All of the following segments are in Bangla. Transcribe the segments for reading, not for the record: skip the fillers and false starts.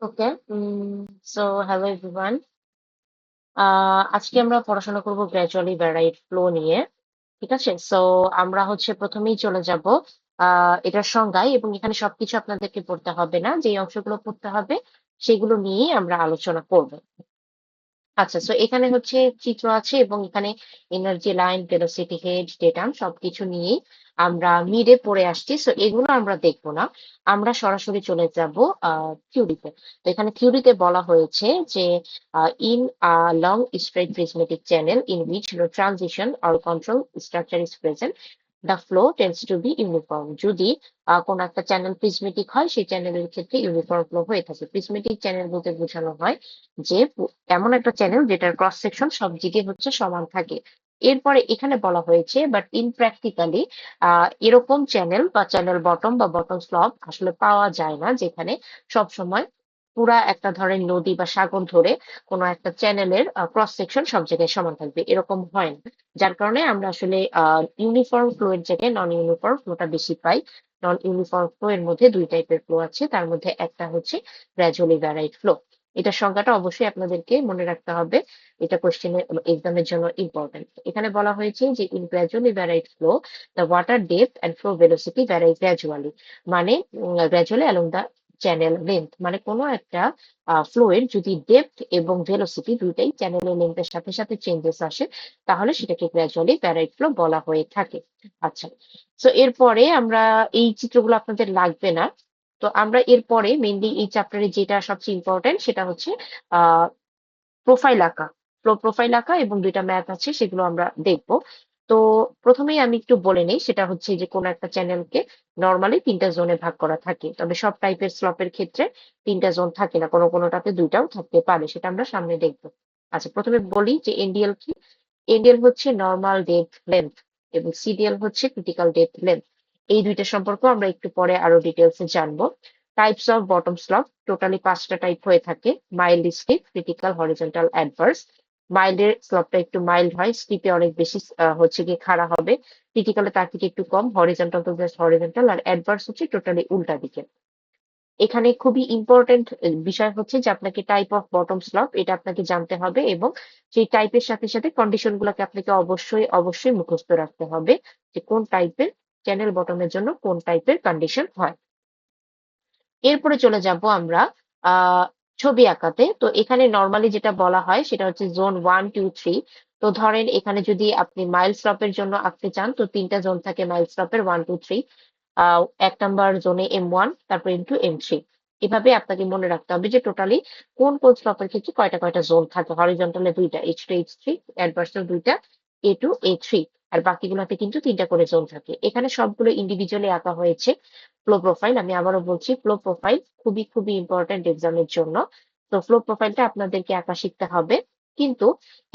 ওকে। So hello everyone. আজকে আমরা পড়াশোনা করব গ্র্যাজুয়ালি ভ্যারাইড ফ্লো নিয়ে। ঠিক আছে? সো আমরা হচ্ছে প্রথমেই চলে যাব এটার সংজ্ঞায়, এবং এখানে সবকিছু আপনাদেরকে পড়তে হবে না, যে অংশগুলো পড়তে হবে সেগুলো নিয়েই আমরা আলোচনা করব। আচ্ছা, সো এখানে হচ্ছে চিত্র আছে, এবং এখানে energy line, velocity, head, datum সবকিছু নিয়েই আমরা মিডে পড়ে আসছি। সো এগুলো আমরা দেখবো না, আমরা সরাসরি চলে যাব থিওরিতে। তো এখানে থিওরিতে বলা হয়েছে যে in long straight prismatic channel in which no transition or control structure is present, the flow tends to be uniform. যদি কোন একটা চ্যানেল প্রিজমেটিক হয়, সেই চ্যানেলের ক্ষেত্রে ইউনিফর্ম ফ্লো হয়ে থাকে। প্রিজমেটিক চ্যানেল বলতে বোঝানো হয় যে এমন একটা চ্যানেল যেটার ক্রস সেকশন সব দিকে হচ্ছে সমান থাকে। এরপরে এখানে বলা হয়েছে বাট ইন প্র্যাকটিক্যালি এরকম চ্যানেল বা চ্যানেল বটম বা বটম স্লপ আসলে পাওয়া যায় না, যেখানে সব সময় পুরা একটা ধরেন নদী বা সাগর ধরে কোনো একটা চ্যানেলের ক্রস সেকশন সব জায়গায় সমান থাকবে, এরকম হয় না। যার কারণে আমরা আসলে ইউনিফর্ম ফ্লো এর জায়গায় নন ইউনিফর্ম ফ্লোটা বেশি পাই। নন ইউনিফর্ম ফ্লো এর মধ্যে দুই টাইপের ফ্লো আছে, তার মধ্যে একটা হচ্ছে গ্র্যাজুয়ালি ভ্যারাইড ফ্লো। এটার সংজ্ঞাটা অবশ্যই আপনাদেরকে মনে রাখতে হবে, এটা কোশ্চেনে এক্সামের জন্য ইম্পর্টেন্ট। এখানে বলা হয়েছে যে in gradually varied flow the water depth and flow velocity vary gradually. মানে gradually along the channel length, মানে কোনো একটা ফ্লো এর যদি ডেপথ এবং ভেলোসিটি দুইটাই চ্যানেলের লেন্থের সাথে সাথে চেঞ্জেস আসে, তাহলে সেটাকে গ্র্যাজুয়ালি ভ্যারাইড ফ্লো বলা হয়ে থাকে। আচ্ছা, সো এরপরে আমরা, এই চিত্রগুলো আপনাদের লাগবে না, তো আমরা এরপরে মেইনলি এই চ্যাপ্টারে যেটা সবচেয়ে ইম্পর্টেন্ট সেটা হচ্ছে আহ প্রোফাইল আঁকা। প্রোফাইল আঁকা এবং দুইটা ম্যাথ আছে, সেগুলো আমরা দেখব। তো প্রথমেই আমি একটু বলে নেই, সেটা হচ্ছে যে কোনো একটা চ্যানেলকে নর্মালি তিনটা জোনে ভাগ করা থাকে, তবে সব টাইপের স্লপের ক্ষেত্রে তিনটা জোন থাকে না, কোনোটাতে দুইটাও থাকতে পারে, সেটা আমরা সামনে দেখবো। আচ্ছা, প্রথমে বলি যে এনডিএল কি। এনডিএল হচ্ছে নর্মাল ডেপথ লেন্থ, এবং সিডিএল হচ্ছে ক্রিটিক্যাল ডেপথ লেন্থ। এই দুইটা সম্পর্ক আমরা একটু পরে আরো ডিটেলসে জানবো। Types of bottom slope totally পাঁচটা টাইপ হয়ে থাকে: mild, steep, critical, horizontal, adverse. মাইল্ডের স্লপটা একটু মাইল্ড হয়, স্টিপে অনেক বেশি হচ্ছে গিয়ে খাড়া হবে, ক্রিটিক্যালে তার থেকে একটু কম, হরিজন্টাল তো জাস্ট হরিজন্টাল, আর অ্যাডভার্স হচ্ছে টোটালি উল্টা দিকে। এখানে খুবই ইম্পর্টেন্ট বিষয় হচ্ছে যে আপনাকে টাইপ অফ বটম স্লপ এটা আপনাকে জানতে হবে, এবং সেই টাইপের সাথে সাথে কন্ডিশন গুলোকে আপনাকে অবশ্যই অবশ্যই মুখস্থ রাখতে হবে, যে কোন টাইপের চ্যানেল বটমের জন্য কোন টাইপের কন্ডিশন হয়। এরপরে চলে যাব আমরা আহ ছবি আঁকাতে। তো এখানে নর্মালি যেটা বলা হয় সেটা হচ্ছে জোন 1, 2, 3। তো ধরেন এখানে যদি আপনি মাইল স্লপের জন্য আঁকতে চান, তো তিনটা জোন থাকে মাইল স্লপের, 1, 2, 3। এক নাম্বার জোনে M1, তারপর M2, M3। এভাবে আপনাকে মনে রাখতে হবে যে টোটালি কোন কোন স্লপের ক্ষেত্রে কয়টা কয়টা জোন থাকে। হরিজন্টালে দুইটা, H2, H3, অ্যাডভার্সাল দুইটা, A2, A3। আর বাকিগুলোতে কিন্তু তিনটা করে জোন থাকে। এখানে সবগুলো ইন্ডিভিজুয়ালি আঁকা হয়েছে। ফ্লো প্রোফাইল, আমি আবারও বলছি, ফ্লো প্রোফাইল খুবই খুবই ইম্পর্টেন্ট এক্সামের জন্য। তো ফ্লো প্রোফাইলটা আপনাদেরকে আঁকা শিখতে হবে, কিন্তু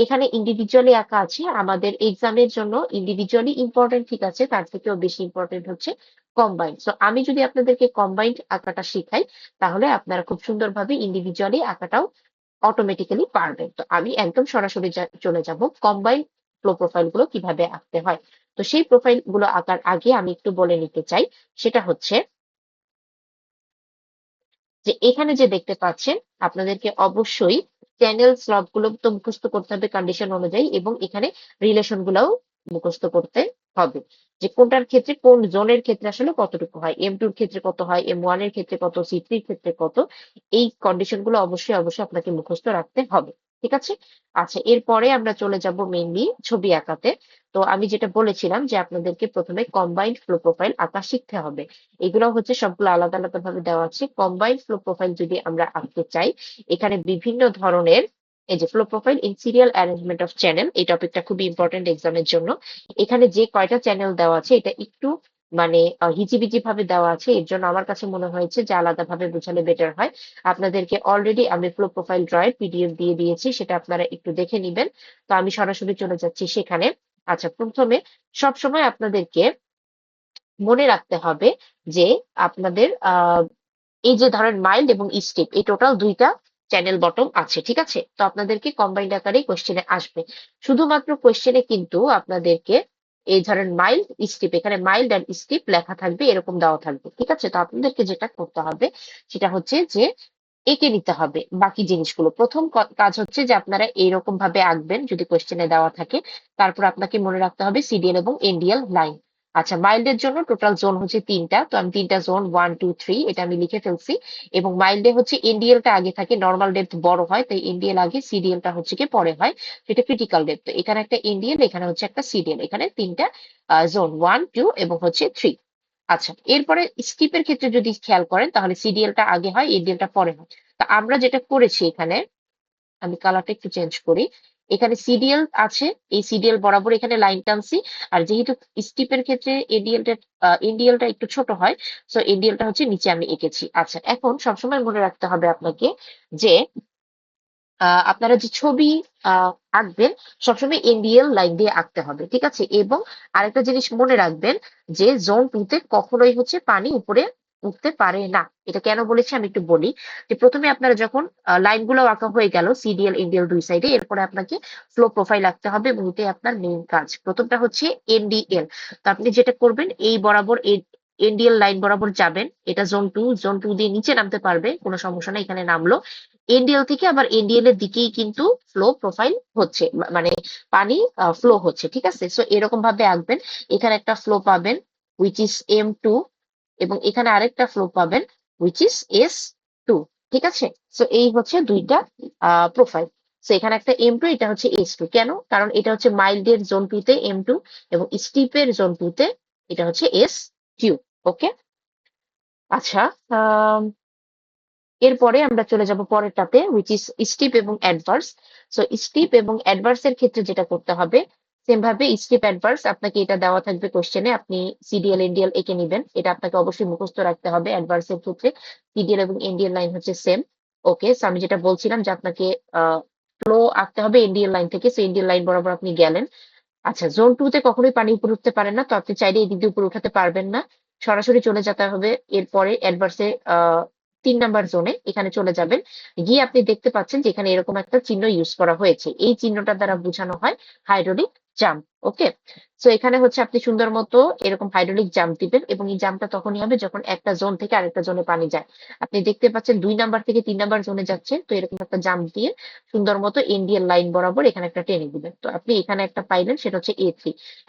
এখানে ইন্ডিভিজুয়ালি আঁকা আছে। আমাদের এক্সামের জন্য ইন্ডিভিজুয়ালি ইম্পর্টেন্ট, ঠিক আছে, তার থেকেও বেশি ইম্পর্টেন্ট হচ্ছে কম্বাইন্ড। সো আমি যদি আপনাদেরকে কম্বাইন্ড আঁকাটা শিখাই, তাহলে আপনারা খুব সুন্দরভাবে ইন্ডিভিজুয়ালি আঁকাটাও অটোমেটিক্যালি পারবেন। তো আমি একদম সরাসরি চলে যাব কম্বাইন্ড ফ্লো প্রোফাইল গুলো কিভাবে আঁকতে হয়। তো সেই প্রোফাইল গুলো আঁকার আগে আমি একটু বলে নিতে চাই, সেটা হচ্ছে যে এখানে যে দেখতে পাচ্ছেন, আপনাদেরকে অবশ্যই চ্যানেল স্লট গুলো তো মুখস্থ করতে হবে কন্ডিশন অনুযায়ী, এবং এখানে রিলেশন গুলাও মুখস্থ করতে হবে, যে কোনটার ক্ষেত্রে কোন জোনের ক্ষেত্রে আসলে কতটুকু হয়, M2 এর ক্ষেত্রে কত হয়, M1 এর ক্ষেত্রে কত, C3 এর ক্ষেত্রে কত। এই কন্ডিশন গুলো অবশ্যই অবশ্যই আপনাকে মুখস্থ রাখতে হবে। ঠিক আছে? আচ্ছা, এরপরে আমরা চলে যাব মেইনলি ছবি আঁকাতে। তো আমি যেটা বলেছিলাম যে আপনাদেরকে প্রথমে কম্বাইন্ড ফ্লো প্রোফাইল আঁকা শিখতে হবে। এগুলো হচ্ছে সবগুলো আলাদা আলাদা ভাবে দেওয়া আছে। কম্বাইন্ড ফ্লো প্রোফাইল যদি আমরা আঁকতে চাই, এখানে বিভিন্ন ধরনের, এই যে flow profile in serial arrangement of channel, এই টপিকটা খুবই ইম্পর্টেন্ট এক্সামের জন্য। এখানে যে কয়টা চ্যানেল দেওয়া আছে এটা একটু মানে হিজিবিজি ভাবে দেওয়া আছে, এর জন্য আমার কাছে মনে হয়েছে যে আলাদা ভাবে বোঝালে বেটার হয়। আপনাদেরকে অলরেডি আমি ফ্লো প্রোফাইল ড্রয়ের পিডিএফ দিয়ে দিয়েছি, সেটা আপনারা একটু দেখে নিবেন। তো আমি সরাসরি চলে যাচ্ছি সেখানে। আচ্ছা, প্রথমে সবসময় আপনাদেরকে মনে রাখতে হবে যে আপনাদের এই যে ধরেন মাইল্ড এবং স্টিপ, এই টোটাল দুইটা চ্যানেল বটম আছে, ঠিক আছে? তো আপনাদেরকে কম্বাইন্ড আকারে কোশ্চেনে আসবে। শুধুমাত্র কোশ্চেনে কিন্তু আপনাদেরকে এই ধরেন মাইল্ড স্টিপ, এখানে মাইল্ড আর স্টিপ লেখা থাকবে, এরকম দেওয়া থাকবে, ঠিক আছে? তো আপনাদেরকে যেটা করতে হবে সেটা হচ্ছে যে এঁকে নিতে হবে বাকি জিনিসগুলো। প্রথম কাজ হচ্ছে যে আপনারা এইরকম ভাবে আঁকবেন যদি কোশ্চেনে দেওয়া থাকে। তারপর আপনাকে মনে রাখতে হবে সিডিএল এবং এনডিএল লাইন। আচ্ছা, মাইল্ডের জন্য টোটাল জোন হচ্ছে তিনটা, তো আমি তিনটা জোন 1 2 3 এটা আমি লিখে ফেলছি। এবং মাইল্ডে হচ্ছে এনডিএলটা আগে থাকে, নর্মাল ডেপথ বড় হয় তাই এনডিএল আগে, সিডিএলটা হচ্ছে কি পরে হয়, সেটা ক্রিটিক্যাল ডেপথ। তো এখানে একটা এনডিএল, এখানে হচ্ছে একটা সিডিএল, এখানে তিনটা জোন 1 2 এবং হচ্ছে 3। আচ্ছা, এরপরে স্কিপের ক্ষেত্রে যদি খেয়াল করেন তাহলে সিডিএলটা আগে হয়, এনডিএলটা পরে হয়। তা আমরা যেটা করেছি এখানে, আমি কালারটা একটু চেঞ্জ করি। এখানে সিডিএল আছে, এই সিডিএল বরাবর এখানে লাইন টানছি। আর যেহেতু স্টিপের ক্ষেত্রে এনডিএলটা একটু ছোট হয়, সো এনডিএলটা হচ্ছে নিচে আমি এঁকেছি। আচ্ছা, এখন সবসময় মনে রাখতে হবে আপনাকে যে আপনারা যে ছবি আঁকবেন সবসময় এনডিএল লাইন দিয়ে আঁকতে হবে, ঠিক আছে? এবং আরেকটা জিনিস মনে রাখবেন যে জোন 2 তে কখনোই হচ্ছে পানি উপরে উঠতে পারে না। এটা কেন বলেছি আমি একটু বলি। যে প্রথমে আপনারা যখন লাইনগুলো আঁকা হয়ে গেল সিডিএল এনডিএল দুই সাইডে, এরপরে আপনাকে ফ্লো প্রোফাইল আঁকতে হবে এবং এটাই আপনার মেইন কাজ। প্রথমটা হচ্ছে এনডিএল। তো আপনি যেটা করবেন এই বরাবর এনডিএল লাইন বরাবর যাবেন, এটা জোন 2, জোন 2 দিয়ে নিচে নামতে পারবে, কোনো সমস্যা নেই, এখানে নামলো। এনডিএল থেকে আবার এনডিএল এর দিকেই কিন্তু ফ্লো প্রোফাইল হচ্ছে, মানে পানি ফ্লো হচ্ছে, ঠিক আছে? সো এরকম ভাবে আঁকবেন। এখানে একটা ফ্লো পাবেন উইচ ইজ M2, এবং এখানে আরেকটা ফ্লো পাবেন উইচ ইজ S2, ঠিক আছে? সো এই হচ্ছে দুইটা প্রোফাইল। সো এখানে একটা M2, এটা হচ্ছে S2। কেন? কারণ এটা হচ্ছে মাইল্ডের জোন 2 তে M2 এবং স্টিপের জোন 2 তে এটা হচ্ছে S2। ওকে। আচ্ছা, আহ এরপরে আমরা চলে যাব পরেরটাতে উইচ ইজ স্টিপ এবং অ্যাডভার্স। সো স্টিপ এবং অ্যাডভার্স এর ক্ষেত্রে যেটা করতে হবে সেম ভাবে, স্টিপ অ্যাডভার্স আপনাকে এটা দেওয়া থাকবে কোশ্চেনে, আপনি সিডিএল এনডিএল এঁকে নিবেন, এটা আপনাকে অবশ্যই মুখস্থ রাখতে হবে। অ্যাডভার্স এর ক্ষেত্রে সিডিএল এবং এনডিএল লাইন হচ্ছে সেম। ওকে, সো আমি যেটা বলছিলাম যে আপনাকে ফ্লো আঁকতে হবে এনডিএল লাইন থেকে, সো এনডিএল লাইন বরাবর আপনি গেলেন। আচ্ছা, জোন 2 তে কখনোই পানি উপরে উঠতে পারে না, তো আপনি চাইলে এই দিক দিয়ে উপরে উঠাতে পারবেন না, সরাসরি চলে যেতে হবে এরপরে অ্যাডভার্সে 3 নাম্বার জোনে, এখানে চলে যাবেন। গিয়ে আপনি দেখতে পাচ্ছেন যে এখানে এরকম একটা চিহ্ন ইউজ করা হয়েছে, এই চিহ্নটা দ্বারা বোঝানো হয় হাইড্রোলিক জাম্প। ওকে, সো এখানে হচ্ছে আপনি সুন্দর মতো এরকম হাইড্রোলিক জাম্প দিবেন, এবং এই জাম্পটা তখনই হবে যখন একটা জোন থেকে আরেকটা জোনে পানি যায়। আপনি দেখতে পাচ্ছেন 2 নাম্বার থেকে 3 নাম্বার জোনে যাচ্ছে, তো এরকম একটা জাম্প দিয়ে সুন্দর মতো এনডিএল লাইন বরাবর এখানে একটা টেনে দিবেন। তো আপনি এখানে একটা পাইলেন, সেটা হচ্ছে A3।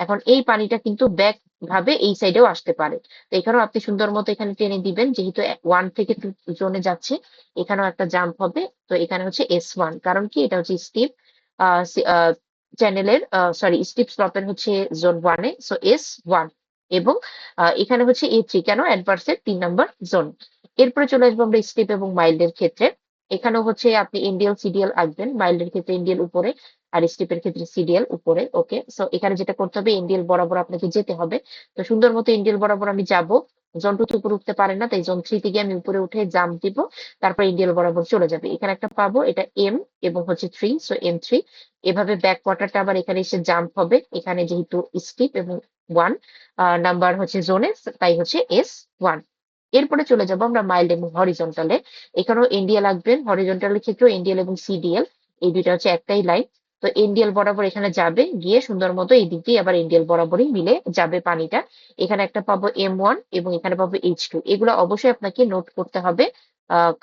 এখন এই পানিটা কিন্তু ব্যাক ভাবে এই সাইডেও আসতে পারে, তো এখানেও আপনি সুন্দর মতো এখানে টেনে দিবেন, যেহেতু 1 থেকে 2 জোনে যাচ্ছে, এখানেও একটা জাম্প হবে। তো এখানে হচ্ছে S1, কারণ কি এটা হচ্ছে স্টিপ চ্যানেলের, সরি স্টিপ স্লপের হচ্ছে জোন 1-এ, সো S1। এবং এখানে হচ্ছে A3, কেন? অ্যাডভার্সের 3 নাম্বার জোন। এরপরে চলে আসবো আমরা স্টিপ এবং মাইল্ডের ক্ষেত্রে। এখানেও হচ্ছে আপনি এনডিএল সিডিএল আঁকবেন, মাইল্ডের ক্ষেত্রে এনডিএল উপরে আর স্টিপের ক্ষেত্রে সিডিএল উপরে। ওকে, সো এখানে যেটা করতে হবে এনডিএল বরাবর আপনাকে যেতে হবে। তো সুন্দর মতো এনডিএল বরাবর আমি যাব, জোন 2 তে উপরে উঠতে পারে না তাই জোন 3 থেকে আমি উপরে উঠে জাম্প দিব, তারপর এনডিএল বরাবর চলে যাবে। এখানে একটা পাবো, এটা M এবং হচ্ছে 3, সো M3। এভাবে ব্যাক ওয়াটারটা আবার এখানে এসে জাম্প হবে, এখানে যেহেতু স্টিপ এবং 1 নাম্বার হচ্ছে জোনে, তাই হচ্ছে S1। এরপরে চলে যাব আমরা মাইল্ড এবং হরিজন্টালে। এখানেও এনডিএল আঁকবেন, হরিজন্টালের ক্ষেত্রেও এনডিএল এবং সিডিএল, এই দুইটা হচ্ছে একটাই লাইন। তো এনডিএল বরাবর এখানে যাবে, গিয়ে সুন্দর মতো এই দিক দিয়ে আবার এনডিএল বরাবরই মিলে যাবে পানিটা। এখানে একটা পাবো M1 এবং এখানে পাবো H2। এগুলো অবশ্যই আপনাকে নোট করতে হবে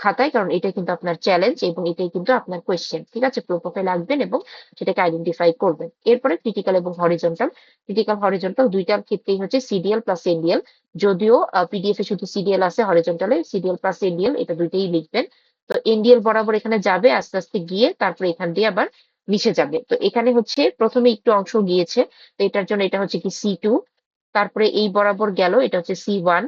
খাতায়, কারণ এটা কিন্তু আপনার চ্যালেঞ্জ এবং এটাই কিন্তু আপনার কোয়েশ্চেন, ঠিক আছে? প্রোফাইল আঁকবেন এবং সেটাকে আইডেন্টিফাই করবেন। এরপরে ক্রিটিক্যাল এবং হরিজন্টাল। ক্রিটিক্যাল হরিজন্টাল দুইটার ক্ষেত্রেই হচ্ছে সিডিএল প্লাস এনডিএল, যদিও পিডিএফ এ শুধু সিডিএল আছে, হরিজন্টালে সিডিএল প্লাস এনডিএল, এটা দুইটাই লিখবেন। তো এনডিএল বরাবর এখানে যাবে আস্তে আস্তে গিয়ে, তারপরে এখান দিয়ে আবার মিশে যাবে। তো এখানে হচ্ছে প্রথমে একটু অংশ গিয়েছে, তো এটার জন্য এটা হচ্ছে কি C2, তারপরে এই বরাবর গেল, এটা হচ্ছে C1।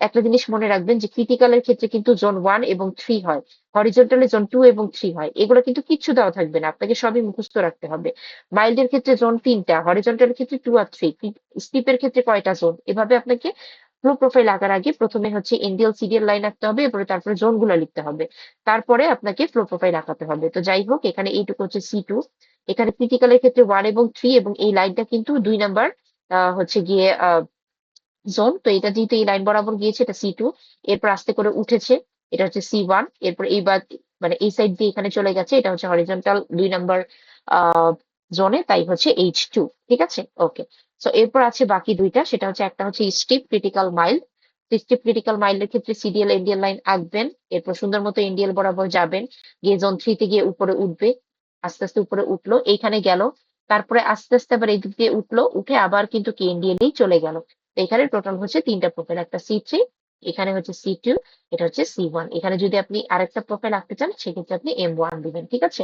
একটা জিনিস মনে রাখবেন যে ক্রিটিক্যালের ক্ষেত্রে কিন্তু জোন 1 এবং 3 হয়, হরিজন্টালে জোন 2 এবং 3 হয়, এগুলো কিন্তু কিচ্ছু দেওয়া থাকবে না, আপনাকে সবই মুখস্থ রাখতে হবে। মাইল্ডের ক্ষেত্রে জোন 3টা, হরিজন্টালের ক্ষেত্রে 2 আর 3, স্টিপের ক্ষেত্রে কয়টা জোন, এভাবে আপনাকে ফ্লো প্রোফাইল আঁকার আগে প্রথমে হচ্ছে এনডিএল সিডিএল লাইন আঁকতে হবে, এরপরে তারপরে জোন গুলো লিখতে হবে, তারপরে আপনাকে ফ্লো প্রোফাইল আঁকাতে হবে। তো যাই হোক, এখানে এইটুকু হচ্ছে C2। এখানে ক্রিটিক্যালের ক্ষেত্রে 1 এবং 3, এবং এই লাইনটা কিন্তু 2 নাম্বার হচ্ছে গিয়ে জোন। তো এটা যেহেতু এই লাইন বরাবর গিয়েছে, এটা C2। এরপর আস্তে করে উঠেছে, এটা হচ্ছে C1। এরপর এইবার মানে এই সাইড দিয়ে এখানে চলে গেছে, এটা হচ্ছে হরিজন্টাল 2 নাম্বার জোনে, তাই হচ্ছে H2, ঠিক আছে? ওকে, সো এরপর আছে বাকি দুইটা, সেটা হচ্ছে একটা হচ্ছে steep critical mild. System critical মাইলের ক্ষেত্রে সিডিএল এনডিএল লাইন আঁকবেন, এরপর সুন্দর মতো এনডিএল বরাবর যাবেন, গিয়ে জোন 3 তে গিয়ে উপরে উঠবে, আস্তে আস্তে উপরে উঠলো, এইখানে গেল, তারপরে আস্তে আস্তে আবার এই দিক দিয়ে উঠলো, উঠে আবার কিন্তু কি এনডিএল চলে গেল। তো এখানে টোটাল হচ্ছে 3টা প্রোফাইল, একটা সি3, এখানে হচ্ছে সি2, এটা হচ্ছে সি1। এখানে যদি আপনি আরেকটা প্রোফাইল আঁকতে চান সেক্ষেত্রে আপনি এম1 দিবেন, ঠিক আছে।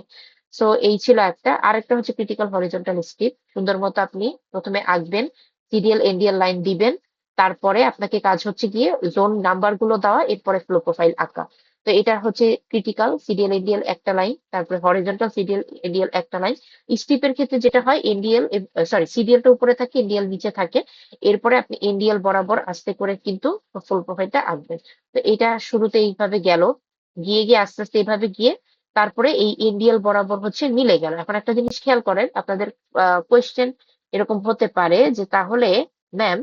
সো এই ছিল একটা। আরেকটা হচ্ছে ক্রিটিক্যাল হরিজন্টাল স্ট্রিপ, সুন্দর মতো আপনি প্রথমে আঁকবেন, সিডিএল এনডিএল লাইন দিবেন, তারপরে আপনাকে কাজ হচ্ছে গিয়ে জোন নাম্বার গুলো দেওয়া, এরপরে ফ্লো প্রোফাইল আঁকা। তো এটা হচ্ছে ক্রিটিক্যাল সিডিএল এনডিএল একটা লাইন, তারপরে হরিজন্টাল সিডিএল এনডিএল একটা লাইন। স্ট্রিপের ক্ষেত্রে যেটা হয় এনডিএল, সরি সিডিএলটা উপরে থাকে, এনডিএল নিচে থাকে, এরপরে আপনি এনডিএল বরাবর আস্তে করে কিন্তু ফুল প্রোফাইলটা আঁকবেন। তো এটা শুরুতে এইভাবে গেল, গিয়ে গিয়ে আস্তে আস্তে এইভাবে গিয়ে তারপরে এই এনডিএল বরাবর হচ্ছে মিলে গেল। এখন একটা জিনিস খেয়াল করেন, আপনাদের কোয়েশ্চেন এরকম হতে পারে যে তাহলে ম্যাম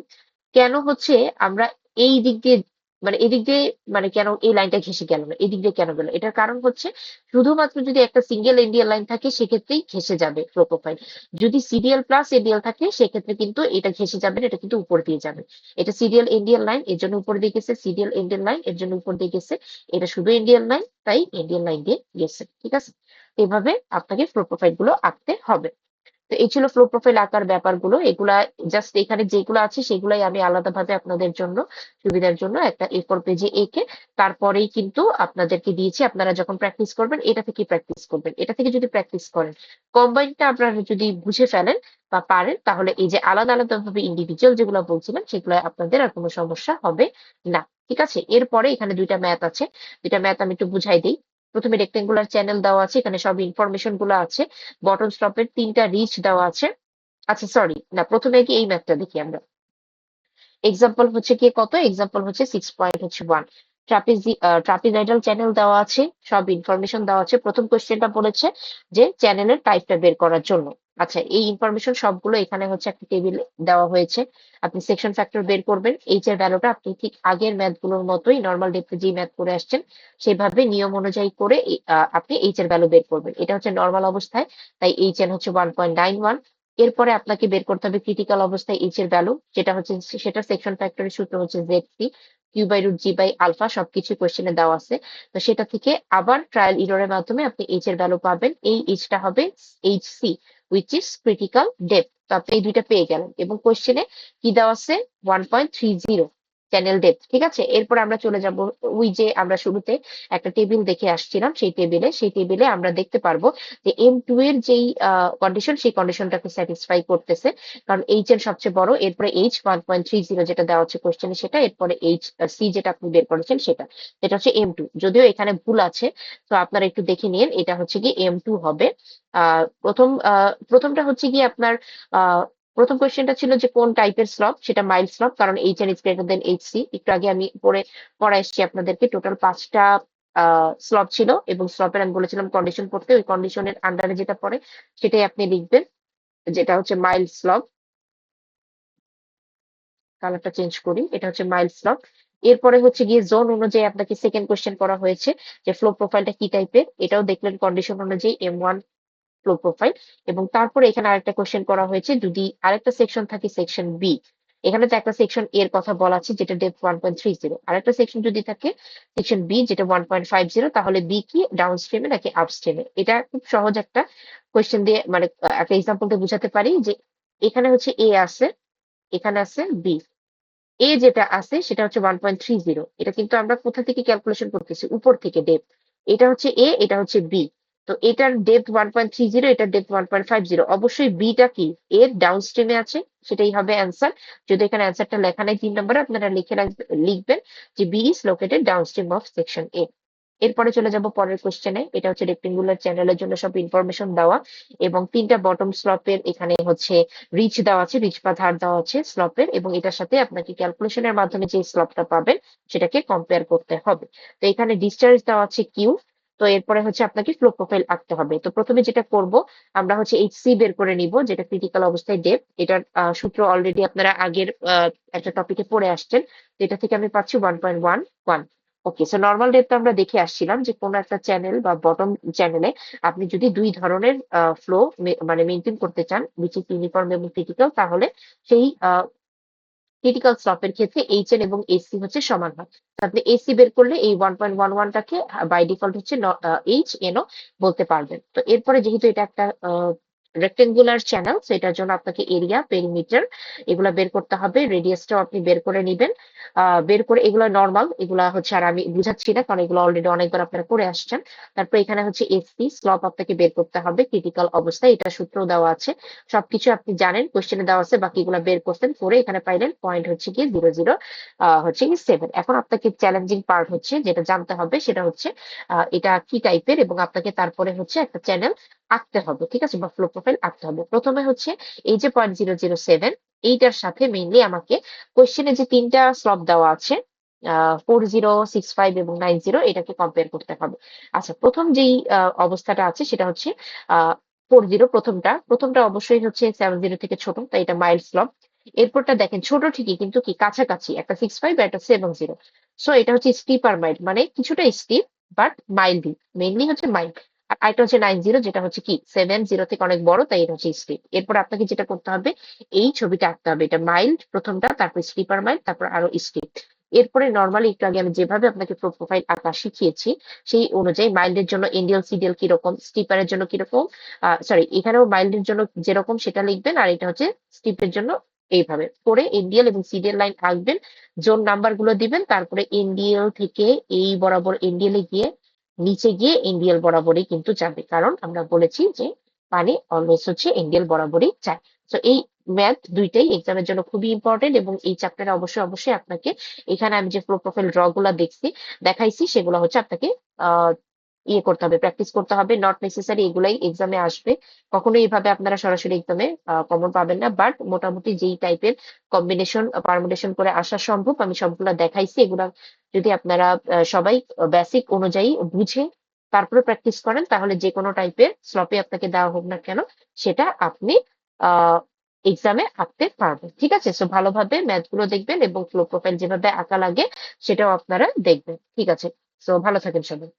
কেন হচ্ছে আমরা এই দিক দিয়ে, মানে এদিক দিয়ে, মানে কেন এই লাইনটা ঘেঁষে গেল না, এদিক দিয়ে কেন গেল? এটার কারণ হচ্ছে শুধুমাত্র যদি একটা সিঙ্গেল এনডিএল লাইন থাকে সেক্ষেত্রেই ঘেঁষে যাবে ফ্লো প্রোফাইল। যদি সিডিএল প্লাস এডিএল থাকে সেক্ষেত্রে কিন্তু এটা ঘেঁষে যাবে না, এটা কিন্তু উপর দিয়ে যাবে। এটা সিডিএল এনডিএল লাইন এর জন্য উপর দিয়ে গেছে, সিডিএল এনডিএল লাইন এর জন্য উপর দিয়ে গেছে, এটা শুধু এনডিএল লাইন তাই এনডিএল লাইন দিয়ে গেছে, ঠিক আছে। এভাবে আপনাকে ফ্লো প্রোফাইল গুলো আঁকতে হবে। তো এই ছিল ফ্লো প্রোফাইল আঁকার ব্যাপারগুলো। এগুলা জাস্ট এখানে যেগুলো আছে সেগুলাই আমি আলাদাভাবে আপনাদের জন্য সুবিধার জন্য একটা A4 পেজে এঁকে তারপরেই কিন্তু আপনাদেরকে দিয়েছি। আপনারা যখন প্র্যাকটিস করবেন এটা থেকে প্র্যাকটিস করবেন, এটা থেকে যদি প্র্যাকটিস করেন, কম্বাইনটা আপনারা যদি বুঝে ফেলেন বা পারেন, তাহলে এই যে আলাদা আলাদা ভাবে ইন্ডিভিজুয়াল যেগুলো বলছিলাম সেগুলো আপনাদের আর কোনো সমস্যা হবে না, ঠিক আছে। এরপরে এখানে দুইটা ম্যাথ আছে, দুইটা ম্যাথ আমি একটু বুঝাই দিই। প্রথমে রেক্টেঙ্গুলার চ্যানেল দেওয়া আছে, এখানে সব ইনফরমেশন গুলো আছে, বটম স্টপের 3টা রিচ দেওয়া আছে। আচ্ছা সরি, না প্রথমে কি এই ম্যাথটা দেখি আমরা। এক্সাম্পল হচ্ছে কি কত, এক্সাম্পল হচ্ছে 6.1। ট্রাপিজয়েডাল চ্যানেল দেওয়া আছে, সব ইনফরমেশন দেওয়া আছে। প্রথম কোশ্চেনটা বলেছে যে চ্যানেলের টাইপটা বের করার জন্য। আচ্ছা, এই ইনফরমেশন সবগুলো এখানে হচ্ছে একটা টেবিল দেওয়া হয়েছে। আপনি সেকশন ফ্যাক্টর বের করবেন, এইচ এর ভ্যালুটা আপনি ঠিক আগের ম্যাথ গুলোর মতোই নর্মাল ডেপথে যে ম্যাথ করে আসছেন সেভাবে নিয়ম অনুযায়ী করে আপনি এইচ এর ভ্যালু বের করবেন। এটা হচ্ছে নর্মাল অবস্থায়, তাই এইচ এন হচ্ছে 1.91। এরপরে আপনাকে বের করতে হবে ক্রিটিক্যাল অবস্থায় এইচ এর ভ্যালু, যেটা হচ্ছে সেটা সেকশন ফ্যাক্টরের সূত্র হচ্ছে জেড সি, কিউ/রুট জি/আলফা, সবকিছু কোশ্চেনে দেওয়া আছে। তো সেটা থেকে আবার ট্রায়াল ইররের মাধ্যমে আপনি এইচ এর ভ্যালু পাবেন। এই এইচটা হবে H C, which is critical depth. তো আপনি এই দুইটা পেয়ে গেলেন, এবং কোশ্চেনে কি দেওয়া আছে, 1.30 চ্যানেল ডেপথ, ঠিক আছে। এরপর আমরা চলে যাব ওই যে আমরা শুরুতে একটা টেবিল দেখে আসছিলাম, সেই টেবিলে আমরা দেখতে পারবো যে M2 এর যেই কন্ডিশন, সেই কন্ডিশনটাকে স্যাটিসফাই করতেছে, কারণ এইচ এর সবচেয়ে বড়, এরপরে এইচ 1.30 যেটা দেওয়া হচ্ছে কোশ্চেনে সেটা, এরপরে এইচ সি যেটা আপনি বের করেছেন সেটা, এটা হচ্ছে M2। যদিও এখানে ভুল আছে, তো আপনারা একটু দেখে নিন, এটা হচ্ছে কি M2 হবে। প্রথমটা হচ্ছে কি আপনার আহ প্রথম কোয়েশ্চেনটা ছিল যে কোন টাইপের স্লপ, সেটা মাইল্ড স্লপ, কারণ H N is greater than H C. একটু আগে আমি পড়া এসেছি আপনাদেরকে, টোটাল 5টা স্লপ ছিল, এবং স্লপের আমি বলেছিলাম কন্ডিশন পড়তে, ওই কন্ডিশনের আন্ডারে যেটা পড়ে সেটাই আপনি লিখবেন, যেটা হচ্ছে মাইল্ড স্লপ। কালারটা চেঞ্জ করি, এটা হচ্ছে মাইল্ড স্লপ। এরপরে হচ্ছে গিয়ে জোন অনুযায়ী আপনাকে সেকেন্ড কোয়েশ্চেন করা হয়েছে যে ফ্লো প্রোফাইলটা কি টাইপের, এটাও দেখলেন কন্ডিশন অনুযায়ী M1 ফ্লো প্রোফাইল। এবং তারপরে এখানে আরেকটা কোয়েশ্চেন করা হয়েছে, যদি আরেকটা সেকশন থাকে সেকশন বি, এখানে তো একটা সেকশন এর কথা বলা আছে যেটা ডেপথ 1.30, আরেকটা সেকশন যদি থাকে সেকশন বি যেটা 1.50, তাহলে বি কি ডাউন স্ট্রিমে নাকি আপ স্ট্রিমে। এটা খুব সহজ একটা কোয়েশ্চেন দিয়ে, মানে একটা এক্সাম্পল দিয়ে বুঝাতে পারি যে এখানে হচ্ছে এ আছে, এখানে আছে বি। এ যেটা আছে সেটা হচ্ছে 1.30, এটা কিন্তু আমরা কোথা থেকে ক্যালকুলেশন করতেছি, উপর থেকে ডেপথ। এটা হচ্ছে এ, এটা হচ্ছে বি। তো এটার ডেপথ 1.30, এটার ডেপথ 1.50, অবশ্যই বিটা কি এর ডাউন স্ট্রিমে আছে, সেটাই হবে অ্যান্সার। যদি এখানে অ্যান্সারটা লেখা নাই 3 নম্বরে, আপনারা লিখবেন যে B is located downstream of section A. এরপরে চলে যাব পরের কোশ্চেনে, এটা হচ্ছে রেক্টেঙ্গুলার চ্যানেলের জন্য সব ইনফরমেশন দেওয়া, এবং 3টা বটম স্লপের এখানে হচ্ছে রিচ দেওয়া আছে, রিচ বা ধার দেওয়া আছে স্লপের, এবং এটার সাথে আপনাকে ক্যালকুলেশনের মাধ্যমে যে স্লপটা পাবেন সেটাকে কম্পেয়ার করতে হবে। তো এখানে ডিসচার্জ দেওয়া আছে কিউ। তো এরপরে হচ্ছে আপনাকে ফ্লো প্রোফাইল আঁকতে হবে। তো প্রথমে যেটা করব, আমরা হচ্ছে এইচ সি বের করে নিব, যেটা ক্রিটিক্যাল অবস্থায় ডেপথ। এটার সূত্র অলরেডি আপনারা আগের একটা টপিকে পড়ে আসছেন। তো এটা থেকে আমি পাচ্ছি 1.11। ওকে, সো নর্মাল ডেপথ আমরা দেখে আসছিলাম যে কোনো একটা চ্যানেল বা বটম চ্যানেলে আপনি যদি দুই ধরনের ফ্লো মানে মেনটেন করতে চান, উইচ ইজ ইউনিফর্ম এবং ক্রিটিক্যাল, তাহলে সেই ক্রিটিক্যাল স্লপের ক্ষেত্রে এইচএন এবং এসি হচ্ছে সমান হয়। আপনি এসি বের করলে এই 1.11টাকে বাই ডিফল্ট হচ্ছে এইচ এনও বলতে পারবেন। তো এরপরে যেহেতু এটা একটা রেক্টেঙ্গুলার চ্যানেল, সেটার জন্য আপনাকে এরিয়া, পেরিমিটার এগুলা বের করতে হবে। রেডিয়াসটাও আপনি বের করে নিবেন। বের করে এগুলা নর্মাল, এগুলা হচ্ছে আর আমি বুঝাচ্ছি না কারণ এগুলো অলরেডি অনেকবার আপনারা করে আসছেন। তারপর এখানে হচ্ছে এসি স্লপ আপনাকে বের করতে হবে ক্রিটিক্যাল অবস্থায়, এটা সূত্র দেওয়া আছে, সবকিছু আপনি জানেন, কোশ্চেনে দেওয়া আছে, বাকিগুলা বের করতেন করে এখানে পাইলেন পয়েন্ট হচ্ছে কি 00 হচ্ছে কি 7। এখন আপনাকে চ্যালেঞ্জিং পার্ট হচ্ছে যেটা জানতে হবে সেটা হচ্ছে এটা কি টাইপের এবং আপনাকে তারপরে হচ্ছে একটা চ্যানেল আঁকতে হবে, ঠিক আছে, বা ফ্লো প্রোফাইল আঁকতে হবে। প্রথমে হচ্ছে এই যে 0.007 এইটার সাথে মেইনলি আমাকে কোশ্চেনে যে তিনটা স্লপ দেওয়া আছে 40, 65 এবং 90, এটাকে কম্পেয়ার করতে হবে। আচ্ছা, প্রথম যেই অবস্থাটা আছে সেটা হচ্ছে 40, প্রথমটা অবশ্যই হচ্ছে 70 থেকে ছোট, তাই এটা মাইল্ড স্লপ। এরপরটা দেখেন ছোট ঠিকই কিন্তু কি কাছাকাছি, একটা 65 আর একটা 70। সো এটা হচ্ছে স্টিপ আর মাইল্ড, মানে কিছুটা স্টিপ বাট মাইল্ডলি, মেইনলি হচ্ছে মাইল্ড। আর আরেকটা হচ্ছে 90, যেটা হচ্ছে কি 70 থেকে অনেক বড়, তাই এটা হচ্ছে স্টিপ। এরপর আপনাকে যেটা করতে হবে এই ছবিটা আঁকতে হবে, এটা মাইল্ড প্রথমটা, তারপর স্টিপ আর মাইল্ড, তারপর আরো স্টিপ। এরপরে নর্মালি একটু আগে আমি যেভাবে আপনাকে প্রোফাইল আঁকা শিখিয়েছি সেই অনুযায়ী মাইল্ডের জন্য এনডিএল সিডিএল কিরকম, স্টিপারের জন্য কিরকম, সরি এখানেও মাইল্ডের জন্য যেরকম সেটা লিখবেন, আর এটা হচ্ছে স্টিপের জন্য এইভাবে করে এনডিএল এবং সিডিএল লাইন আঁকবেন, জোন নাম্বার গুলো দিবেন, তারপরে এনডিএল থেকে এই বরাবর এনডিএল এ গিয়ে নিচে গিয়ে এনডিএল বরাবরই কিন্তু যাবে, কারণ আমরা বলেছি যে পানি অলওয়েজ হচ্ছে এনডিএল বরাবরই যায়। তো এই ম্যাথ দুইটাই এক্সামের জন্য খুবই ইম্পর্টেন্ট এবং এই চ্যাপ্টারে অবশ্যই অবশ্যই আপনাকে এখানে আমি যে প্রোফাইল ড্র গুলা দেখাইছি সেগুলো হচ্ছে আপনাকে আহ ইয়ে করতে হবে, প্র্যাকটিস করতে হবে। নট নেসেসারি এগুলাই এক্সামে আসবে, কখনোই এইভাবে আপনারা সরাসরি এক্সামে কমন পাবেন না, বাট মোটামুটি যেই টাইপের কম্বিনেশন পারমুটেশন করে আসা সম্ভব আমি সবগুলা দেখাইছি। এগুলা যদি আপনারা সবাই বেসিক অনুযায়ী বুঝে তারপরে প্র্যাকটিস করেন, তাহলে যে কোনো টাইপের স্লপে আপনাকে দেওয়া হোক না কেন সেটা আপনি আহ এক্সামে আঁকতে পারবেন। ঠিক আছে, সো ভালোভাবে ম্যাথ গুলো দেখবেন এবং ফ্লো প্রোফাইল যেভাবে আঁকা লাগে সেটাও আপনারা দেখবেন। ঠিক আছে, সো ভালো থাকেন সবাই।